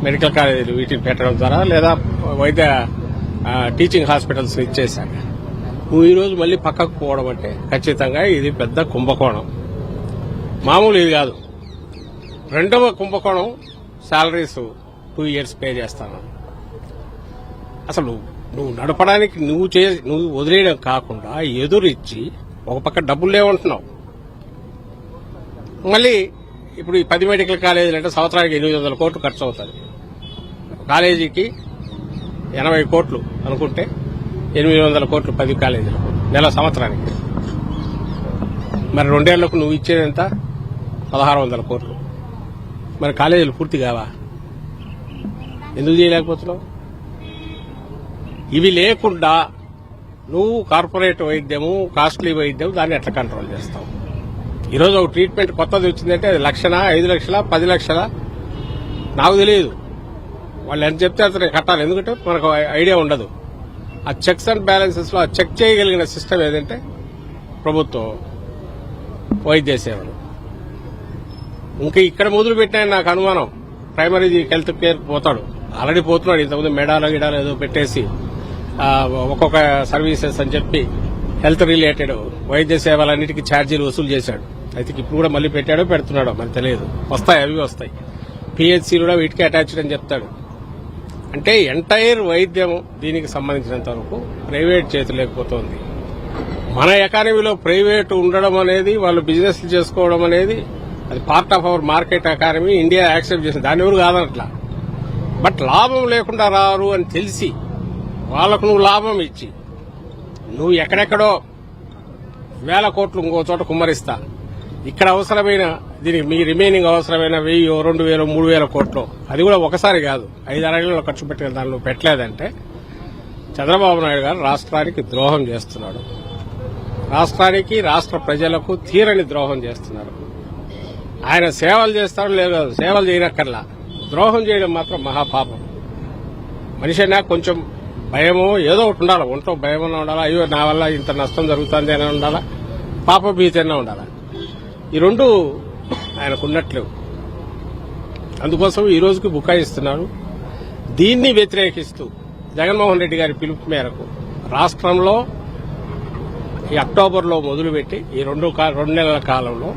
Medical కాలేజీలు వీటిని పెట్టడం ద్వారా లేదా వైద్య టీచింగ్ హాస్పిటల్స్ ఇచ్చేశాక నువ్వు ఈరోజు మళ్ళీ పక్కకు పోవడం అంటే ఖచ్చితంగా ఇది పెద్ద కుంభకోణం. మామూలు ఇది కాదు. రెండవ కుంభకోణం శాలరీస్ 2 years పే చేస్తాను. అసలు నువ్వు నడపడానికి నువ్వు వదిలేయడం కాకుండా ఎదురిచ్చి ఒక పక్క డబ్బులు లేవంటున్నావు. మళ్ళీ ఇప్పుడు ఈ 10 మెడికల్ కాలేజీలు అంటే సంవత్సరానికి 800 కోట్లు ఖర్చు అవుతుంది. కాలేజీకి 80 కోట్లు అనుకుంటే 800 కోట్లు 10 కాలేజీలకు నెల సంవత్సరానికి. మరి 2 ఏళ్లకు నువ్వు ఇచ్చేది ఎంత? 1600 కోట్లు. మరి కాలేజీలు పూర్తి కావా? ఎందుకు చేయలేకపోతున్నావు? ఇవి లేకుండా నువ్వు కార్పొరేట్ వైద్యము, కాస్ట్లీ వైద్యం దాన్ని ఎట్లా కంట్రోల్ చేస్తావు? ఈరోజు ఒక ట్రీట్మెంట్ కొత్తది వచ్చిందంటే అది 1 లక్షనా, 5 లక్షలా, 10 లక్షలా నాకు తెలియదు. వాళ్ళు ఎంత చెప్తే అతను కట్టాలి. ఎందుకంటే మనకు ఐడియా ఉండదు. ఆ చెక్స్ అండ్ బ్యాలెన్సెస్ లో చెక్ చేయగలిగిన సిస్టమ్ ఏదంటే ప్రభుత్వం వైద్య సేవలు. ఇంకా ఇక్కడ మొదలు పెట్టాయని నాకు అనుమానం. ప్రైమరీ హెల్త్ కేర్ పోతాడు, ఆల్రెడీ పోతున్నాడు. ఇంతకుముందు మెడాలో గిడాలో ఏదో పెట్టేసి ఒక్కొక్క సర్వీసెస్ అని చెప్పి హెల్త్ రిలేటెడ్ వైద్య సేవలన్నిటికీ ఛార్జీలు వసూలు చేశాడు. అయితే ఇప్పుడు కూడా మళ్ళీ పెట్టాడో పెడుతున్నాడో మనకు తెలియదు. వస్తాయి, అవి వస్తాయి. పిహెచ్సి కూడా వీటికి అటాచ్డ్ అని చెప్తాడు. అంటే ఎంటైర్ వైద్యం దీనికి సంబంధించినంత వరకు ప్రైవేట్ చేతులేకపోతుంది. మన ఎకానమీలో ప్రైవేట్ ఉండడం అనేది, వాళ్ళు బిజినెస్ చేసుకోవడం అనేది అది part of our market economy. India accept చేసింది, దాన్ని ఎవరు కాదనట్లా. బట్ లాభం లేకుండా రారు అని తెలిసి వాళ్లకు నువ్వు లాభం ఇచ్చి నువ్వు ఎక్కడెక్కడో 1000 కోట్లు ఇంకో చోట కుమ్మరిస్తా. ఇక్కడ అవసరమైన దీనికి మీ రిమైనింగ్ అవసరమైన 1000, 2000, 3000 కోట్లు అది కూడా ఒకసారి కాదు 5-6 ఏళ్లలో ఖర్చు పెట్టిన దానిలో పెట్టలేదంటే చంద్రబాబు నాయుడు గారు రాష్ట్రానికి ద్రోహం చేస్తున్నాడు. రాష్ట్రానికి, రాష్ట్ర ప్రజలకు తీరని ద్రోహం చేస్తున్నారు. ఆయన సేవలు చేస్తాడు లేదు, సేవలు చేయనక్కర్లా. ద్రోహం చేయడం మాత్రం మహాపాపం. మనిషి అయినా కొంచెం భయమో ఏదో ఒకటి ఉండాలి. ఒంట్లో భయమన్నా ఉండాలా, అయ్యో నా వల్ల ఇంత నష్టం జరుగుతుంది అని ఉండాలా, పాప భీతి అయినా ఉండాలా. ఈ రెండు ఆయనకున్నట్లేవు. అందుకోసం ఈ రోజుకి బుకాయిస్తున్నాడు. దీన్ని వ్యతిరేకిస్తూ జగన్మోహన్ రెడ్డి గారి పిలుపు మేరకు రాష్ట్రంలో ఈ అక్టోబర్లో మొదలుపెట్టి ఈ 2 నెలల కాలంలో